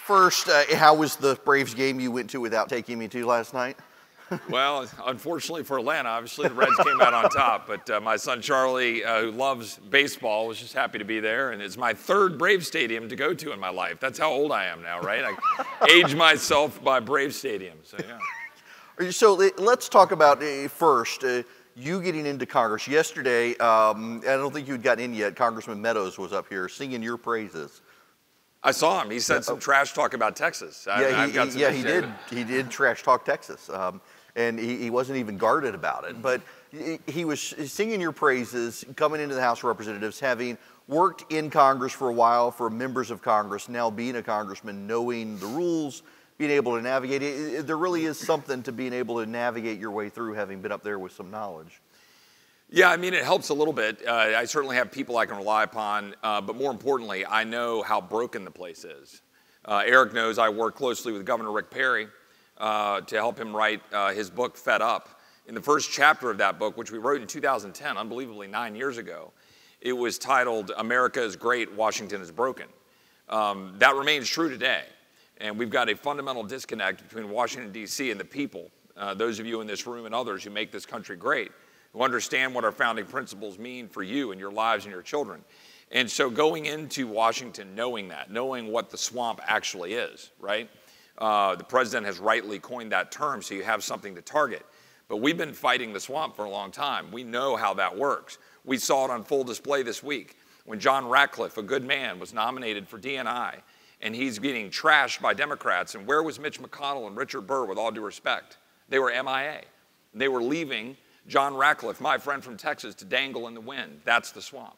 First, how was the Braves game you went to without taking me to last night? Well, unfortunately for Atlanta, obviously the Reds came out on top, but my son Charlie, who loves baseball, was just happy to be there, and it's my third Brave Stadium to go to in my life. That's how old I am now, right? I age myself by Brave Stadium, so yeah. So let's talk about first, you getting into Congress. Yesterday, I don't think you had gotten in yet, Congressman Meadows was up here singing your praises. I saw him. He said some trash talk about Texas. He did trash talk Texas. And he wasn't even guarded about it. But he was singing your praises, coming into the House of Representatives, having worked in Congress for a while for members of Congress, now being a congressman, knowing the rules, being able to navigate it. There really is something to being able to navigate your way through, having been up there with some knowledge. Yeah, I mean, it helps a little bit. I certainly have people I can rely upon, but more importantly, I know how broken the place is. Eric knows I work closely with Governor Rick Perry to help him write his book, Fed Up. In the first chapter of that book, which we wrote in 2010, unbelievably 9 years ago, it was titled, America is Great, Washington is Broken. That remains true today. And we've got a fundamental disconnect between Washington, D.C. and the people, those of you in this room and others who make this country great, who understand what our founding principles mean for you and your lives and your children. And so going into Washington knowing that, knowing what the swamp actually is, right? The president has rightly coined that term, so you have something to target. But we've been fighting the swamp for a long time. We know how that works. We saw it on full display this week when John Ratcliffe, a good man, was nominated for DNI, and he's getting trashed by Democrats. And where was Mitch McConnell and Richard Burr, with all due respect? They were MIA. They were leaving John Ratcliffe, my friend from Texas, to dangle in the wind. That's the swamp,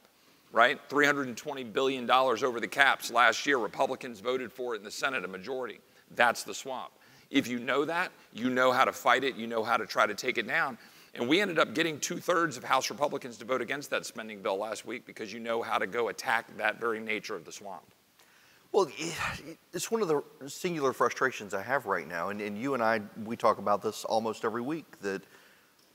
right? $320 billion over the caps last year. Republicans voted for it in the Senate, a majority. That's the swamp. If you know that, you know how to fight it, you know how to try to take it down. And we ended up getting 2/3 of House Republicans to vote against that spending bill last week because you know how to go attack that very nature of the swamp. Well, it's one of the singular frustrations I have right now, and you and I, we talk about this almost every week, that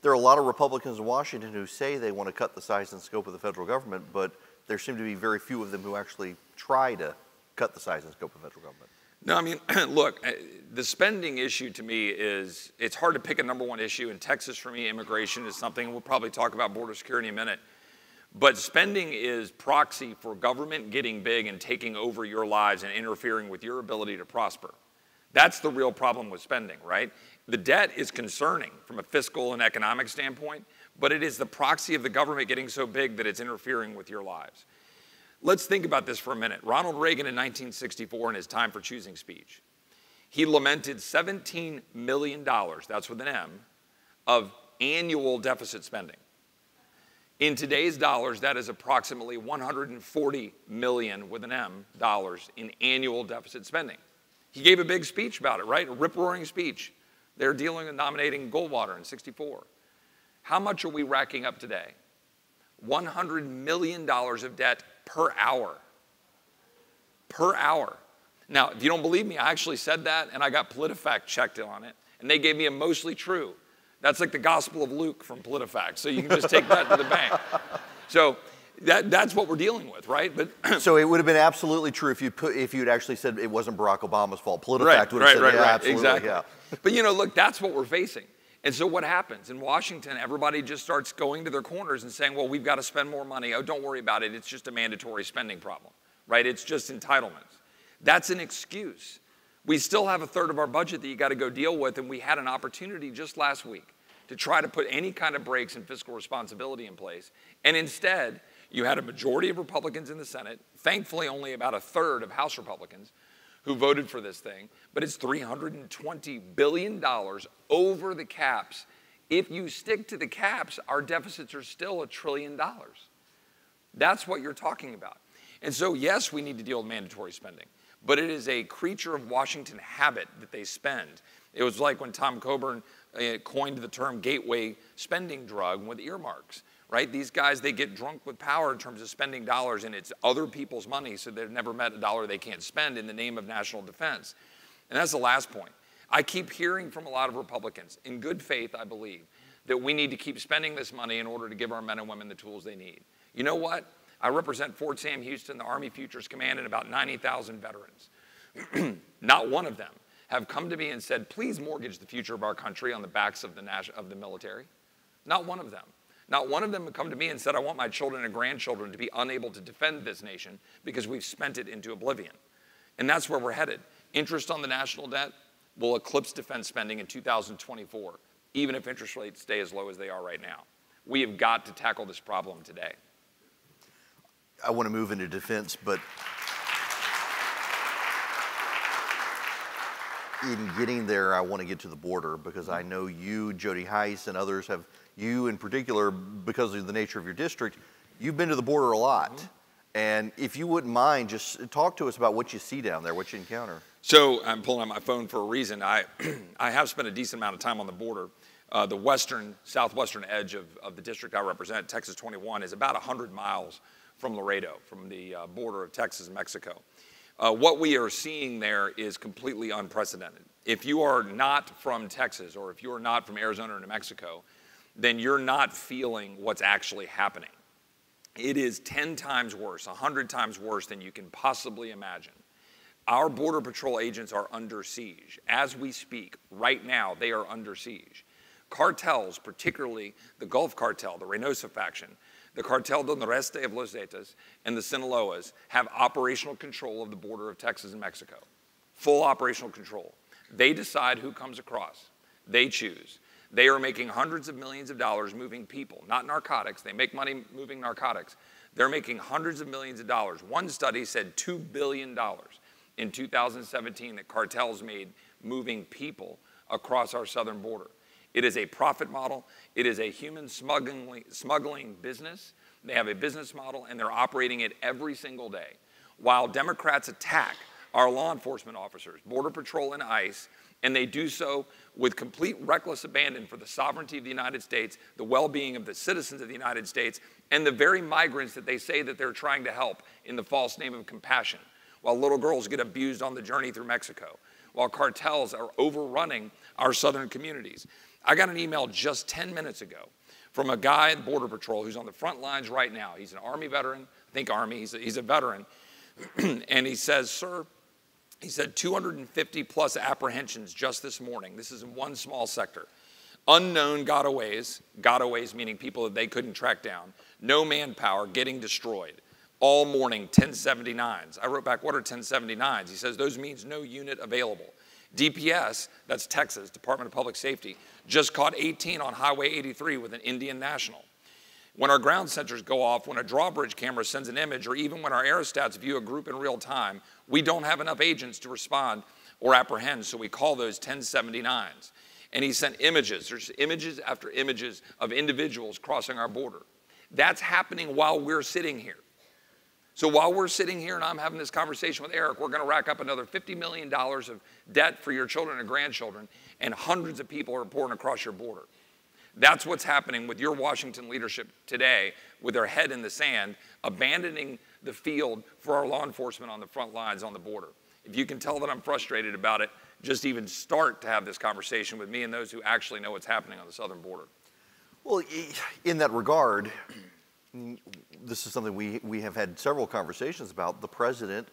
there are a lot of Republicans in Washington who say they want to cut the size and scope of the federal government, but there seem to be very few of them who actually try to cut the size and scope of the federal government. No, I mean, look, the spending issue to me is, it's hard to pick a number one issue. In Texas, for me, immigration is something, we'll probably talk about border security in a minute. But spending is proxy for government getting big and taking over your lives and interfering with your ability to prosper. That's the real problem with spending, right? The debt is concerning from a fiscal and economic standpoint, but it is the proxy of the government getting so big that it's interfering with your lives. Let's think about this for a minute. Ronald Reagan in 1964 in his Time for Choosing speech, he lamented $17 million, that's with an M, of annual deficit spending. In today's dollars, that is approximately $140 million with an M dollars in annual deficit spending. He gave a big speech about it, right? A rip-roaring speech. They're dealing and nominating Goldwater in '64. How much are we racking up today? $100 million of debt per hour. Per hour. Now, if you don't believe me, I actually said that, and I got PolitiFact checked on it, and they gave me a mostly true. That's like the Gospel of Luke from PolitiFact, so you can just take that to the bank. So that's what we're dealing with, right? But so it would have been absolutely true if you'd actually said it wasn't Barack Obama's fault. PolitiFact would have said, yeah, absolutely, exactly. Yeah. But you know, look, that's what we're facing. And so what happens? In Washington, everybody just starts going to their corners and saying, well, we've got to spend more money. Oh, don't worry about it. It's just a mandatory spending problem, right? It's just entitlements. That's an excuse. We still have 1/3 of our budget that you got to go deal with, and we had an opportunity just last week to try to put any kind of brakes and fiscal responsibility in place. And instead, you had a majority of Republicans in the Senate, thankfully only about 1/3 of House Republicans, who voted for this thing, but it's $320 billion over the caps. If you stick to the caps, our deficits are still $1 trillion. That's what you're talking about. And so, yes, we need to deal with mandatory spending, but it is a creature of Washington habit that they spend. It was like when Tom Coburn coined the term gateway spending drug with earmarks, right? These guys, they get drunk with power in terms of spending dollars, and it's other people's money, so they've never met a dollar they can't spend in the name of national defense. And that's the last point. I keep hearing from a lot of Republicans, in good faith, I believe, that we need to keep spending this money in order to give our men and women the tools they need. You know what? I represent Fort Sam Houston, the Army Futures Command, and about 90,000 veterans. not one of them have come to me and said, please mortgage the future of our country on the backs of the military. Not one of them. Not one of them have come to me and said, I want my children and grandchildren to be unable to defend this nation because we've spent it into oblivion. And that's where we're headed. Interest on the national debt will eclipse defense spending in 2024, even if interest rates stay as low as they are right now. We have got to tackle this problem today. I want to move into defense, but in getting there, I want to get to the border because I know you, Jody Heiss, and others have, you in particular, because of the nature of your district, you've been to the border a lot. And if you wouldn't mind, just talk to us about what you see down there, what you encounter. So I'm pulling out my phone for a reason. I have spent a decent amount of time on the border. The southwestern edge of the district I represent, Texas 21, is about 100 miles from Laredo, from the border of Texas and Mexico. What we are seeing there is completely unprecedented. If you are not from Texas or if you are not from Arizona or New Mexico, then you're not feeling what's actually happening. It is 10 times worse, 100 times worse than you can possibly imagine. Our Border Patrol agents are under siege. As we speak, right now, they are under siege. Cartels, particularly the Gulf Cartel, the Reynosa faction, the Cartel del Noreste of Los Zetas, and the Sinaloas have operational control of the border of Texas and Mexico. Full operational control. They decide who comes across. They choose. They are making hundreds of millions of dollars moving people, not narcotics. They make money moving narcotics. They're making hundreds of millions of dollars. One study said $2 billion in 2017 that cartels made moving people across our southern border. It is a profit model. It is a human smuggling business. They have a business model, and they're operating it every single day. While Democrats attack our law enforcement officers, Border Patrol and ICE, and they do so with complete reckless abandon for the sovereignty of the United States, the well-being of the citizens of the United States, and the very migrants that they say that they're trying to help in the false name of compassion, while little girls get abused on the journey through Mexico, while cartels are overrunning our southern communities. I got an email just 10 minutes ago from a guy at Border Patrol who's on the front lines right now. He's an Army veteran, I think Army, he's a veteran, and he says, sir, he said 250 plus apprehensions just this morning. This is in one small sector. Unknown gotaways meaning people that they couldn't track down. No manpower, getting destroyed. All morning, 1079s. I wrote back, what are 1079s? He says, those means no unit available. DPS, that's Texas, Department of Public Safety, just caught 18 on Highway 83 with an Indian national. When our ground sensors go off, when a drawbridge camera sends an image, or even when our aerostats view a group in real time, we don't have enough agents to respond or apprehend, so we call those 1079s. And he sent images. There's images after images of individuals crossing our border. That's happening while we're sitting here. So while we're sitting here and I'm having this conversation with Eric, we're going to rack up another $50 million of debt for your children and grandchildren, and hundreds of people are pouring across your border. That's what's happening with your Washington leadership today, with their head in the sand, abandoning the field for our law enforcement on the front lines on the border. If you can tell that I'm frustrated about it, just even start to have this conversation with me and those who actually know what's happening on the southern border. Well, in that regard, this is something we have had several conversations about. The president,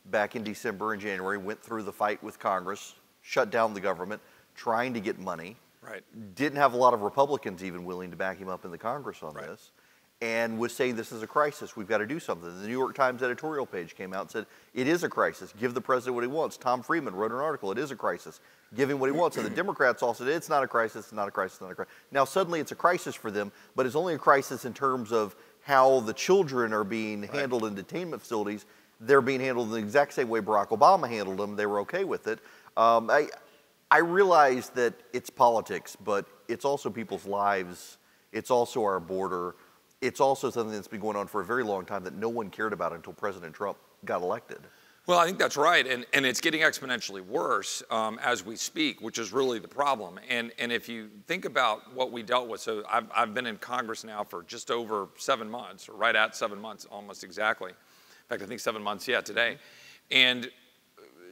back in December and January, went through the fight with Congress, shut down the government, trying to get money. Right. Didn't have a lot of Republicans even willing to back him up in the Congress on this, and was saying this is a crisis. We've got to do something. The New York Times editorial page came out and said, it is a crisis. Give the president what he wants. Tom Friedman wrote an article, it is a crisis. Give him what he wants. And the Democrats all said, it's not a crisis, it's not a crisis, it's not a crisis. Now suddenly it's a crisis for them, but it's only a crisis in terms of how the children are being handled in detainment facilities. They're being handled in the exact same way Barack Obama handled them. They were okay with it. I realize that it's politics, but it's also people's lives. It's also our border. It's also something that's been going on for a very long time that no one cared about until President Trump got elected. Well, I think that's right, and it's getting exponentially worse as we speak, which is really the problem. And if you think about what we dealt with, so I've been in Congress now for just over 7 months, or right at 7 months, almost exactly. In fact, I think 7 months, today. And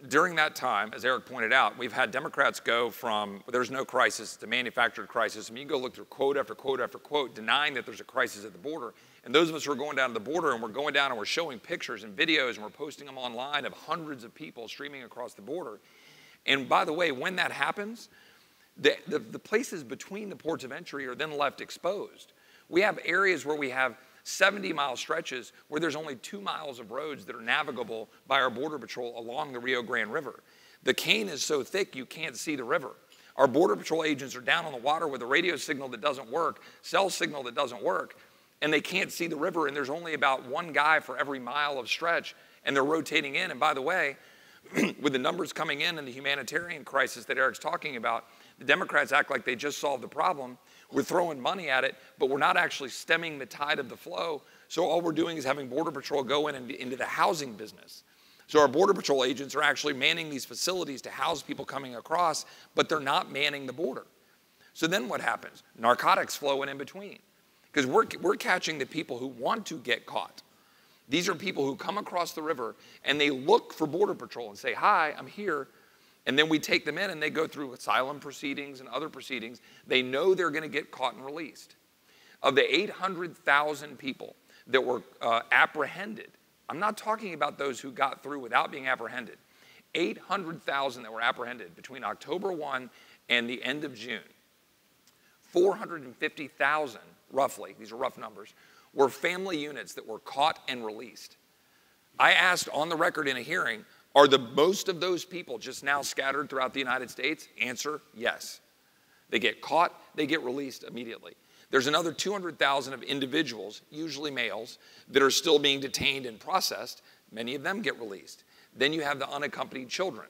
during that time, as Eric pointed out, we've had Democrats go from there's no crisis to manufactured crisis. I mean, you can go look through quote after quote after quote denying that there's a crisis at the border, And those of us who are going down to the border, and we're going down and we're showing pictures and videos and we're posting them online of hundreds of people streaming across the border. And by the way, when that happens, the places between the ports of entry are then left exposed. We have areas where we have 70-mile stretches where there's only 2 miles of roads that are navigable by our Border Patrol along the Rio Grande River. The cane is so thick you can't see the river. Our Border Patrol agents are down on the water with a radio signal that doesn't work, cell signal that doesn't work, and they can't see the river, and there's only about 1 guy for every mile of stretch, and they're rotating in. And by the way, with the numbers coming in and the humanitarian crisis that Eric's talking about, the Democrats act like they just solved the problem. We're throwing money at it, but we're not actually stemming the tide of the flow. So all we're doing is having Border Patrol go in and into the housing business. So our Border Patrol agents are actually manning these facilities to house people coming across, but they're not manning the border. So then what happens? Narcotics flow in between. Because we're catching the people who want to get caught. These are people who come across the river and they look for Border Patrol and say, hi, I'm here. And then we take them in and they go through asylum proceedings and other proceedings. They know they're going to get caught and released. Of the 800,000 people that were apprehended, I'm not talking about those who got through without being apprehended. 800,000 that were apprehended between October 1 and the end of June. 450,000, roughly, these are rough numbers, were family units that were caught and released. I asked on the record in a hearing, are the most of those people just now scattered throughout the United States? Answer, yes. They get caught, they get released immediately. There's another 200,000 of individuals, usually males, that are still being detained and processed. Many of them get released. Then you have the unaccompanied children.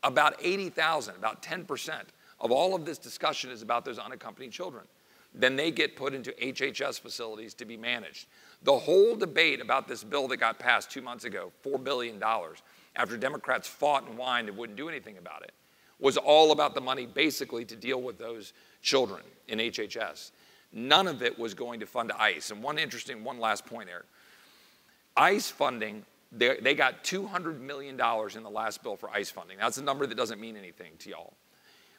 About 80,000, about 10% of all of this discussion is about those unaccompanied children. Then they get put into HHS facilities to be managed. The whole debate about this bill that got passed 2 months ago, $4 billion, after Democrats fought and whined and wouldn't do anything about it, was all about the money basically to deal with those children in HHS. None of it was going to fund ICE. And one last point, Eric. ICE funding, they got $200 million in the last bill for ICE funding. That's a number that doesn't mean anything to y'all.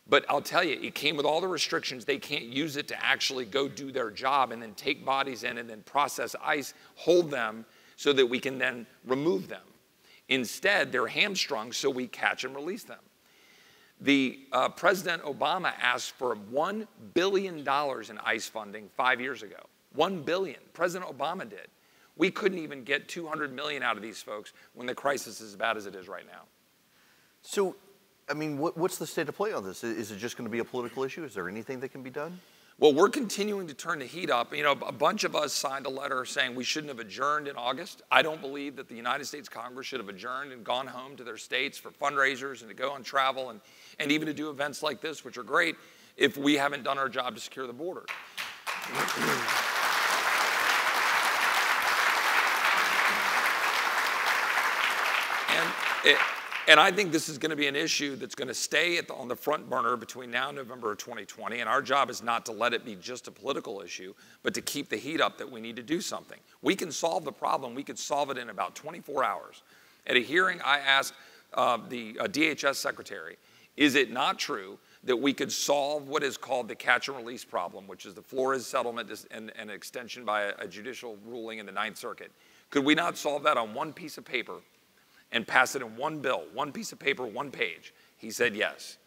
But I'll tell you, it came with all the restrictions. They can't use it to actually go do their job and then take bodies in and then process ICE, hold them so that we can then remove them. Instead, they're hamstrung so we catch and release them. President Obama asked for $1 billion in ICE funding 5 years ago. $1 billion. President Obama did. We couldn't even get $200 million out of these folks when the crisis is as bad as it is right now. So, I mean, what's the state of play on this? Is it just going to be a political issue? Is there anything that can be done? Well, we're continuing to turn the heat up. You know, a bunch of us signed a letter saying we shouldn't have adjourned in August. I don't believe that the United States Congress should have adjourned and gone home to their states for fundraisers and to go on travel and even to do events like this, which are great, if we haven't done our job to secure the border. And I think this is going to be an issue that's going to stay on the front burner between now and November of 2020. And our job is not to let it be just a political issue, but to keep the heat up that we need to do something. We can solve the problem. We could solve it in about 24 hours. At a hearing, I asked the DHS secretary, is it not true that we could solve what is called the catch and release problem, which is the Flores settlement and an extension by a judicial ruling in the Ninth Circuit? Could we not solve that on one piece of paper and pass it in one bill, one piece of paper, one page? He said yes.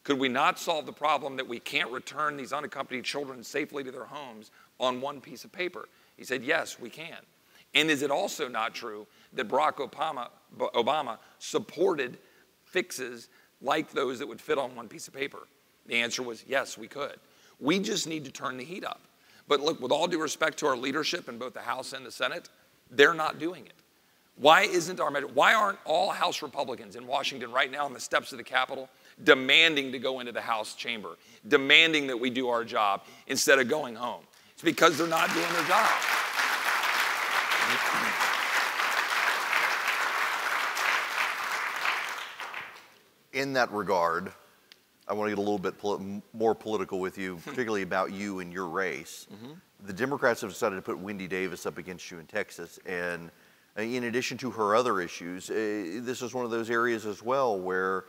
Could we not solve the problem that we can't return these unaccompanied children safely to their homes on one piece of paper? He said yes, we can. And is it also not true that Barack Obama supported fixes like those that would fit on one piece of paper? The answer was yes, we could. We just need to turn the heat up. But look, with all due respect to our leadership in both the House and the Senate, they're not doing it. Why aren't all House Republicans in Washington right now on the steps of the Capitol demanding to go into the House chamber, demanding that we do our job instead of going home? It's because they're not doing their job. In that regard, I want to get a little bit more political with you, particularly about you and your race. The Democrats have decided to put Wendy Davis up against you in Texas, and in addition to her other issues, this is one of those areas as well where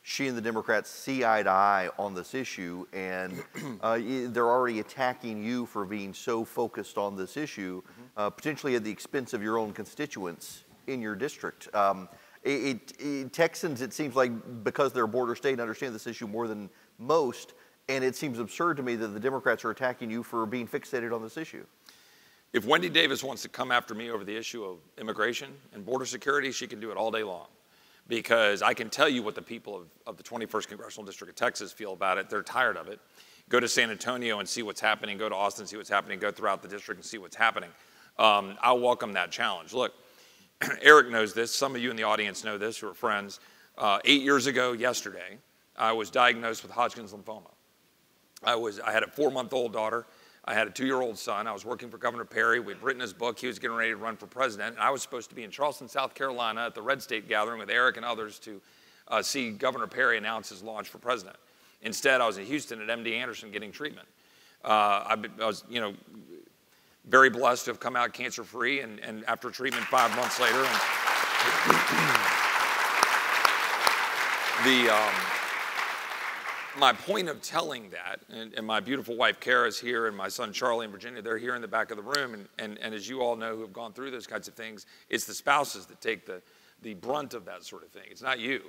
she and the Democrats see eye to eye on this issue, and they're already attacking you for being so focused on this issue, potentially at the expense of your own constituents in your district. Texans, it seems like, because they're a border state, understand this issue more than most, and it seems absurd to me that the Democrats are attacking you for being fixated on this issue. If Wendy Davis wants to come after me over the issue of immigration and border security, she can do it all day long. Because I can tell you what the people of the 21st Congressional District of Texas feel about it. They're tired of it. Go to San Antonio and see what's happening. Go to Austin and see what's happening. Go throughout the district and see what's happening. I'll welcome that challenge. Look, Eric knows this. Some of you in the audience know this who are friends. 8 years ago yesterday, I was diagnosed with Hodgkin's lymphoma. I had a 4-month-old daughter. I had a 2-year-old son. I was working for Governor Perry. We'd written his book. He was getting ready to run for president. And I was supposed to be in Charleston, South Carolina at the Red State Gathering with Eric and others to see Governor Perry announce his launch for president. Instead, I was in Houston at MD Anderson getting treatment. I was, very blessed to have come out cancer-free, and after treatment 5 months later. My point of telling that, and my beautiful wife Kara is here, and my son Charlie and Virginia, they're here in the back of the room, and as you all know who have gone through those kinds of things, it's the spouses that take the brunt of that sort of thing. It's not you.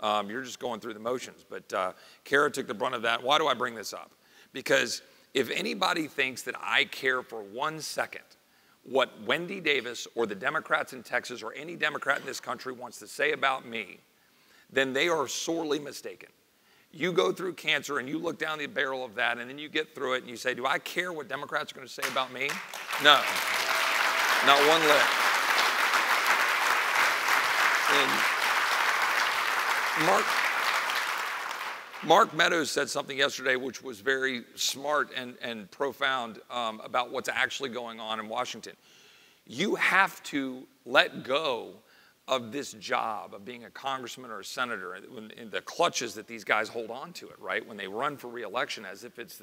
You're just going through the motions. But Kara took the brunt of that. Why do I bring this up? Because if anybody thinks that I care for 1 second what Wendy Davis or the Democrats in Texas or any Democrat in this country wants to say about me, then they are sorely mistaken. You go through cancer and you look down the barrel of that, and then you get through it and you say, do I care what Democrats are going to say about me? No, not one lick. And Mark Meadows said something yesterday which was very smart and profound about what's actually going on in Washington. You have to let go of this job of being a congressman or a senator, in the clutches that these guys hold on to it, right? When they run for re-election, as if it's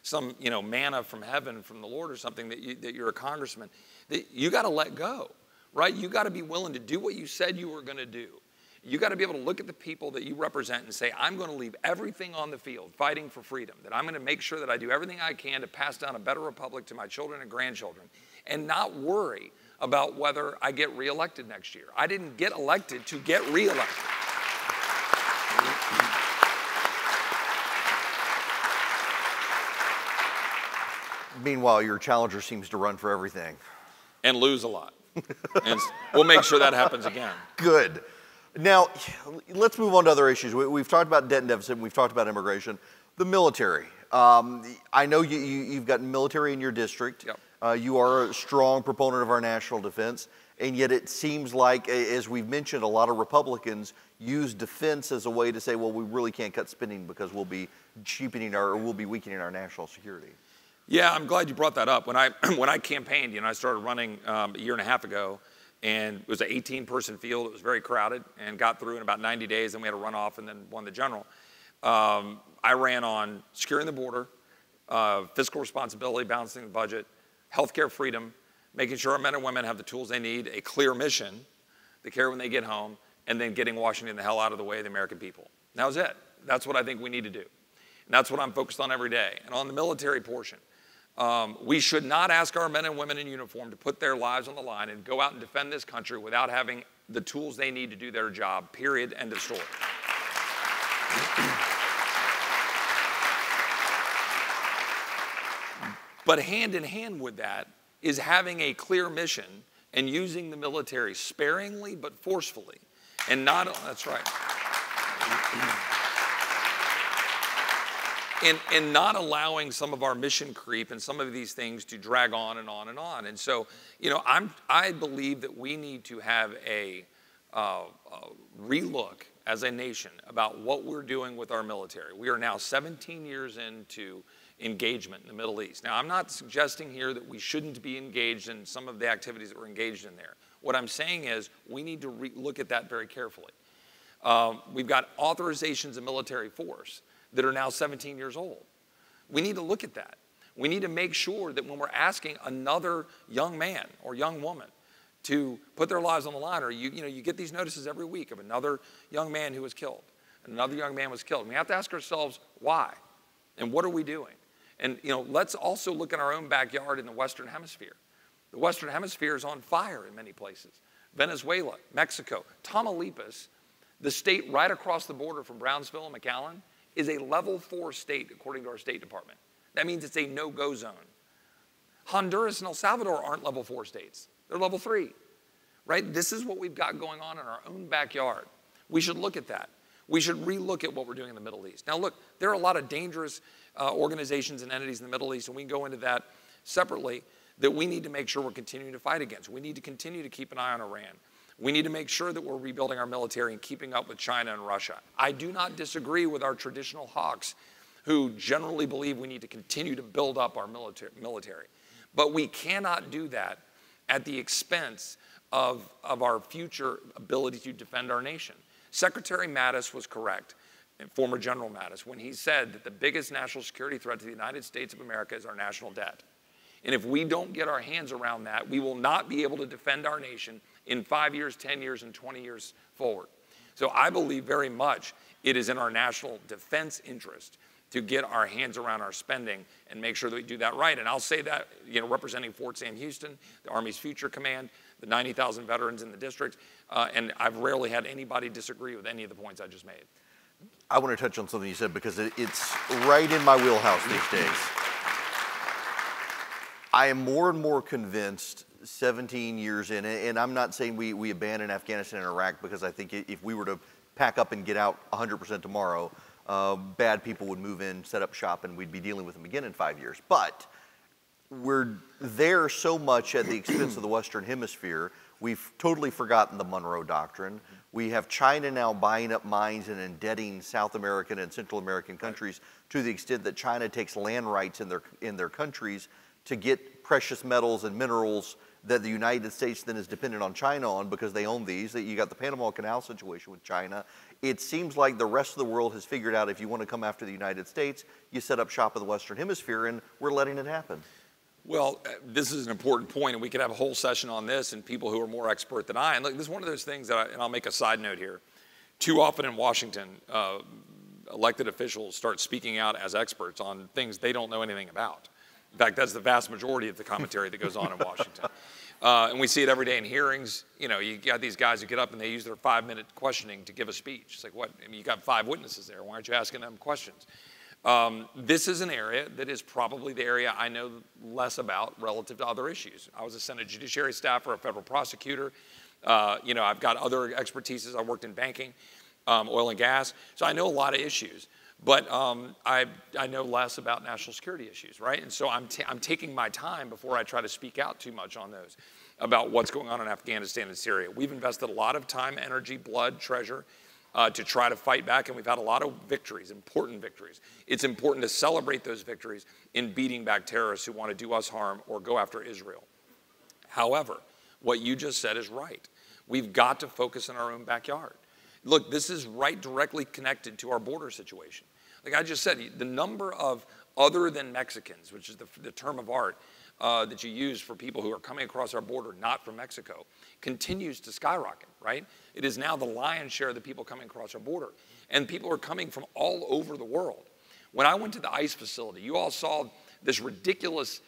some manna from heaven from the Lord or something that you're a congressman. You got to let go, right? You got to be willing to do what you said you were going to do. You got to be able to look at the people that you represent and say, I'm going to leave everything on the field fighting for freedom, that I'm going to make sure that I do everything I can to pass down a better republic to my children and grandchildren, and not worry about whether I get reelected next year. I didn't get elected to get reelected. Meanwhile, your challenger seems to run for everything. And lose a lot. And we'll make sure that happens again. Good. Now, let's move on to other issues. We've talked about debt and deficit, and we've talked about immigration. The military. I know you've got military in your district. Yep. You are a strong proponent of our national defense, and yet it seems like, as we've mentioned, a lot of Republicans use defense as a way to say, well, we really can't cut spending because we'll be we'll be weakening our national security. Yeah, I'm glad you brought that up. When I campaigned, I started running a year and a half ago, and it was an 18-person field. It was very crowded, and got through in about 90 days, and we had a runoff and then won the general. I ran on securing the border, fiscal responsibility, balancing the budget, healthcare freedom, making sure our men and women have the tools they need, a clear mission, the care when they get home, and then getting Washington the hell out of the way of the American people. And that was it. That's what I think we need to do. And that's what I'm focused on every day. And on the military portion, we should not ask our men and women in uniform to put their lives on the line and go out and defend this country without having the tools they need to do their job, period, end of story. But hand in hand with that is having a clear mission and using the military sparingly but forcefully. And not, that's right. And not allowing some of our mission creep and some of these things to drag on and on and on. And so, I believe that we need to have a relook as a nation about what we're doing with our military. We are now 17 years into engagement in the Middle East. Now, I'm not suggesting here that we shouldn't be engaged in some of the activities that we're engaged in there. What I'm saying is we need to look at that very carefully. We've got authorizations of military force that are now 17 years old. We need to look at that. We need to make sure that when we're asking another young man or young woman to put their lives on the line, or you get these notices every week of another young man who was killed. and another young man was killed. And we have to ask ourselves why, and what are we doing? And let's also look at our own backyard in the Western Hemisphere. The Western Hemisphere is on fire in many places. Venezuela, Mexico, Tamaulipas, the state right across the border from Brownsville and McAllen, is a level 4 state according to our State Department. That means it's a no-go zone. Honduras and El Salvador aren't level 4 states. They're level 3, right? This is what we've got going on in our own backyard. We should look at that. We should relook at what we're doing in the Middle East. Now look, there are a lot of dangerous organizations and entities in the Middle East, and we can go into that separately, that we need to make sure we're continuing to fight against. We need to continue to keep an eye on Iran. We need to make sure that we're rebuilding our military and keeping up with China and Russia. I do not disagree with our traditional hawks who generally believe we need to continue to build up our military. But we cannot do that at the expense of our future ability to defend our nation. Secretary Mattis was correct, former General Mattis, when he said that the biggest national security threat to the United States of America is our national debt. And if we don't get our hands around that, we will not be able to defend our nation in 5 years, 10 years, and 20 years forward. So I believe very much it is in our national defense interest to get our hands around our spending and make sure that we do that right. And I'll say that, representing Fort Sam Houston, the Army's Future Command, the 90,000 veterans in the district, and I've rarely had anybody disagree with any of the points I just made. I want to touch on something you said because it's right in my wheelhouse these days. I am more and more convinced 17 years in, and I'm not saying we abandon Afghanistan and Iraq, because I think if we were to pack up and get out 100% tomorrow, bad people would move in, set up shop, and we'd be dealing with them again in 5 years. But we're there so much at the expense of the Western Hemisphere, we've totally forgotten the Monroe Doctrine. We have China now buying up mines and indebting South American and Central American countries to the extent that China takes land rights in their countries to get precious metals and minerals that the United States then is dependent on China on because they own these. That you got the Panama Canal situation with China. It seems like the rest of the world has figured out if you want to come after the United States, you set up shop in the Western Hemisphere, and we're letting it happen. Well, this is an important point, and we could have a whole session on this and people who are more expert than I. And look, this is one of those things that, and I'll make a side note here. Too often in Washington, elected officials start speaking out as experts on things they don't know anything about. In fact, that's the vast majority of the commentary that goes on in Washington. And we see it every day in hearings. You got these guys who get up and they use their 5-minute questioning to give a speech. It's like, what? I mean, you got 5 witnesses there. Why aren't you asking them questions? This is an area that is probably the area I know less about relative to other issues. I was a Senate Judiciary staffer, a federal prosecutor. I've got other expertises. I worked in banking, oil and gas. So I know a lot of issues. But I know less about national security issues, right? And so I'm taking my time before I try to speak out too much on those, about what's going on in Afghanistan and Syria. We've invested a lot of time, energy, blood, treasure to try to fight back, and we've had a lot of victories, important victories. It's important to celebrate those victories in beating back terrorists who want to do us harm or go after Israel. However, what you just said is right. We've got to focus in our own backyard. Look, this is right directly connected to our border situation. Like I just said, the number of other than Mexicans, which is the term of art that you use for people who are coming across our border not from Mexico, continues to skyrocket, right? It is now the lion's share of the people coming across our border. And people are coming from all over the world. When I went to the ICE facility, you all saw this ridiculous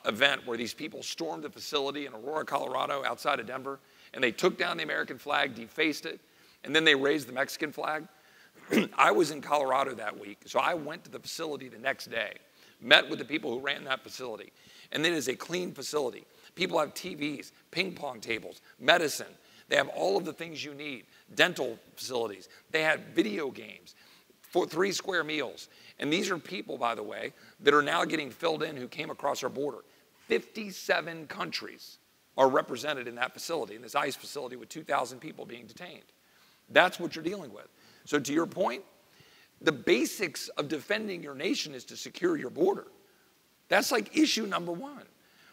event where these people stormed the facility in Aurora, Colorado, outside of Denver, and they took down the American flag, defaced it, and then they raised the Mexican flag. I was in Colorado that week, so I went to the facility the next day, met with the people who ran that facility, and it is a clean facility. People have TVs, ping pong tables, medicine. They have all of the things you need, dental facilities. They had video games, 3 square meals. And these are people, by the way, that are now getting filled in who came across our border. 57 countries are represented in that facility, in this ICE facility with 2,000 people being detained. That's what you're dealing with. So to your point, the basics of defending your nation is to secure your border. That's like issue number 1,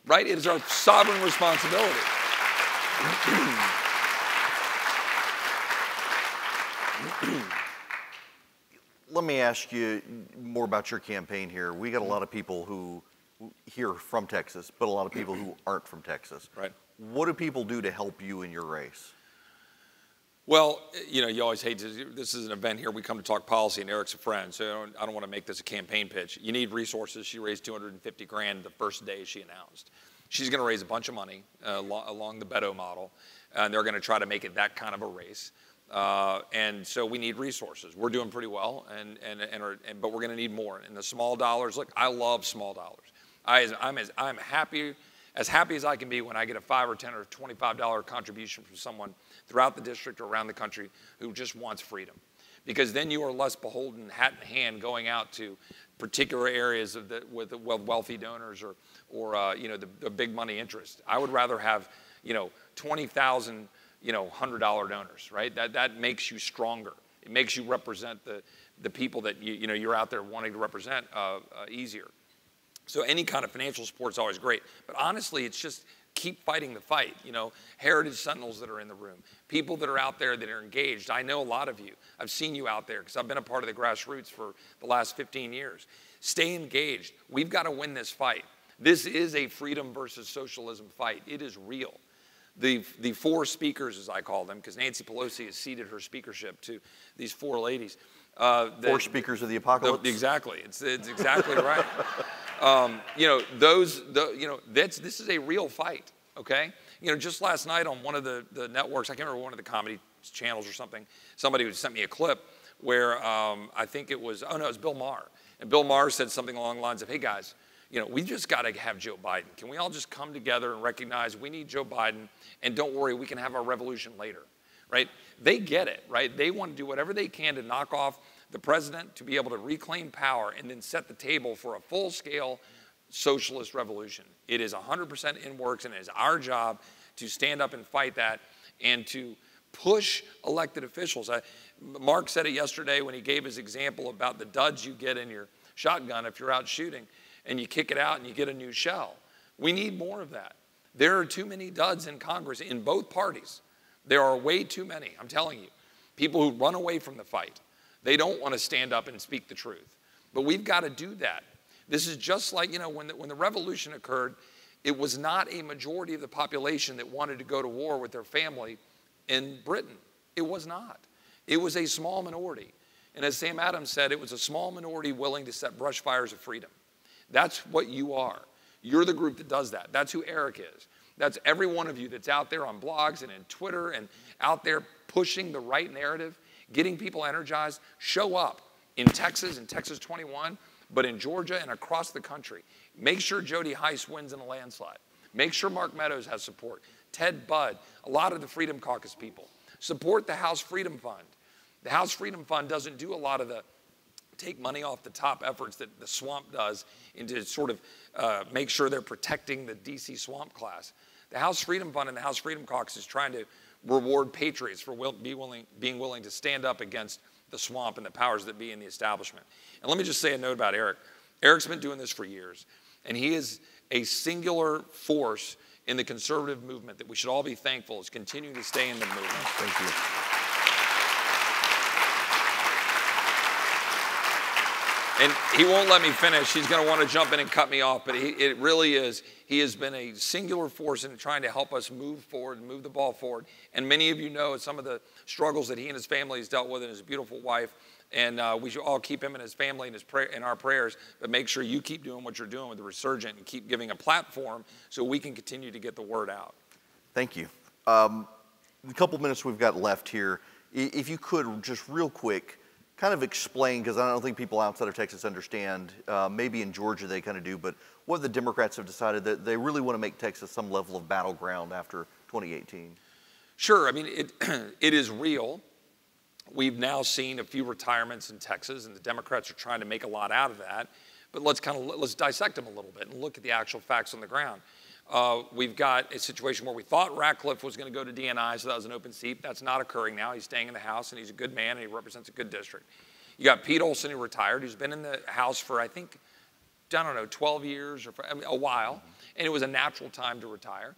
right? It is our sovereign responsibility. Let me ask you more about your campaign here. We got a lot of people who here from Texas, but a lot of people who aren't from Texas. Right. What do people do to help you in your race? Well, you know, you always hate to, this is an event here, we come to talk policy, and Eric's a friend, so I don't want to make this a campaign pitch. You need resources. She raised $250 grand the first day she announced. She's going to raise a bunch of money along the Beto model, and they're going to try to make it that kind of a race. And so we need resources. We're doing pretty well, but we're going to need more. And the small dollars, look, I love small dollars. I'm happy as I can be when I get a $5 or $10 or $25 contribution from someone throughout the district or around the country who just wants freedom. Because then you are less beholden, hat in hand, going out to particular areas with wealthy donors or you know, the big money interest. I would rather have, you know, 20,000, you know, $100 donors, right? That makes you stronger. It makes you represent the people that you know, you're out there wanting to represent easier. So any kind of financial support is always great. But honestly, it's just keep fighting the fight. You know, Heritage Sentinels that are in the room, people that are out there that are engaged. I know a lot of you. I've seen you out there because I've been a part of the grassroots for the last 15 years. Stay engaged. We've got to win this fight. This is a freedom versus socialism fight. It is real. The four speakers, as I call them, because Nancy Pelosi has ceded her speakership to these four ladies. Four speakers of the apocalypse? Exactly. It's exactly right. You know, this is a real fight, okay? You know, just last night on one of the networks, I can't remember, one of the comedy channels or something, somebody sent me a clip where I think it was, it was Bill Maher. And Bill Maher said something along the lines of, hey guys, you know, we just got to have Joe Biden. Can we all just come together and recognize we need Joe Biden, and don't worry, we can have our revolution later, right? They get it, right? They want to do whatever they can to knock off the president, to be able to reclaim power and then set the table for a full-scale socialist revolution. It is 100% in works, and it is our job to stand up and fight that and to push elected officials. Mark said it yesterday when he gave his example about the duds you get in your shotgun if you're out shooting and you kick it out and you get a new shell. We need more of that. There are too many duds in Congress in both parties. There are way too many, I'm telling you. People who run away from the fight. They don't want to stand up and speak the truth. But we've got to do that. This is just like, you know, when the revolution occurred, it was not a majority of the population that wanted to go to war with their family in Britain. It was not. It was a small minority. And as Sam Adams said, it was a small minority willing to set brush fires of freedom. That's what you are. You're the group that does that. That's who Eric is. That's every one of you that's out there on blogs and in Twitter and out there pushing the right narrative, getting people energized. Show up in Texas 21, but in Georgia and across the country. Make sure Jody Heiss wins in a landslide. Make sure Mark Meadows has support. Ted Budd, a lot of the Freedom Caucus people. Support the House Freedom Fund. The House Freedom Fund doesn't do a lot of the take money off the top efforts that the swamp does into sort of make sure they're protecting the DC swamp class. The House Freedom Fund and the House Freedom Caucus is trying to reward patriots for being willing to stand up against the swamp and the powers that be in the establishment. And let me just say a note about Eric. Eric's been doing this for years, and he is a singular force in the conservative movement that we should all be thankful is continuing to stay in the movement. Thank you. And he won't let me finish. He's going to want to jump in and cut me off, but it really is. He has been a singular force in trying to help us move forward and move the ball forward. And many of you know some of the struggles that he and his family has dealt with and his beautiful wife. And we should all keep him and his family in our prayers, but make sure you keep doing what you're doing with the Resurgent and keep giving a platform so we can continue to get the word out. Thank you. The couple minutes we've got left here, if you could just real quick, kind of explain, because I don't think people outside of Texas understand, maybe in Georgia they kind of do, but what the Democrats have decided that they really want to make Texas some level of battleground after 2018. Sure, I mean, it is real. We've now seen a few retirements in Texas, and the Democrats are trying to make a lot out of that. But let's dissect them a little bit and look at the actual facts on the ground. We've got a situation where we thought Ratcliffe was going to go to DNI, so that was an open seat. That's not occurring now. He's staying in the House, and he's a good man, and he represents a good district. You got Pete Olson, who retired, who's been in the House for, I think, I don't know, 12 years or a while, and it was a natural time to retire.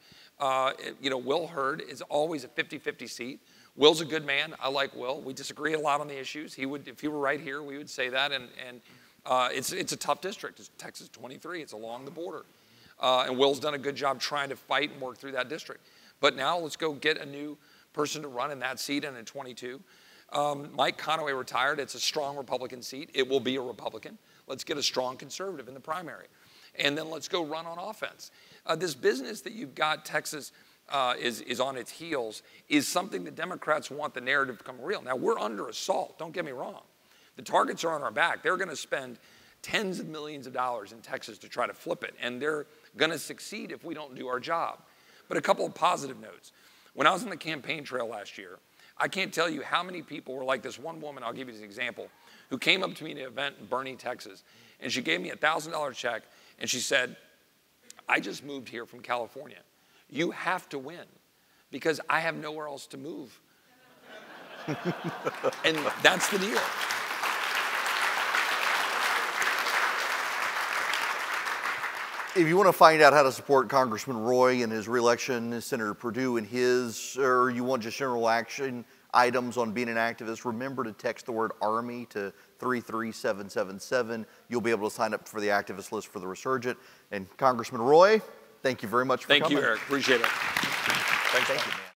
You know, Will Hurd is always a 50-50 seat. Will's a good man. I like Will. We disagree a lot on the issues. He would, if he were right here, we would say that. And it's a tough district. It's Texas 23. It's along the border. And Will's done a good job trying to fight and work through that district. But now let's go get a new person to run in that seat and in 22. Mike Conaway retired. It's a strong Republican seat. It will be a Republican. Let's get a strong conservative in the primary. And then let's go run on offense. This business that you've got Texas is on its heels is something the Democrats want the narrative to become real. Now, we're under assault. Don't get me wrong. The targets are on our back. They're going to spend tens of millions of dollars in Texas to try to flip it. And they're going to succeed if we don't do our job. But a couple of positive notes. When I was on the campaign trail last year, I can't tell you how many people were like this one woman, I'll give you an example, who came up to me at an event in Bernie, Texas, and she gave me a $1,000 check, and she said, I just moved here from California. You have to win because I have nowhere else to move. And that's the deal. If you want to find out how to support Congressman Roy in his reelection, Senator Perdue in his, or you want just general action items on being an activist, remember to text the word Army to 33777. You'll be able to sign up for the activist list for the Resurgent. And Congressman Roy, thank you very much for coming. Thank you, Eric. Appreciate it. Thank you, man.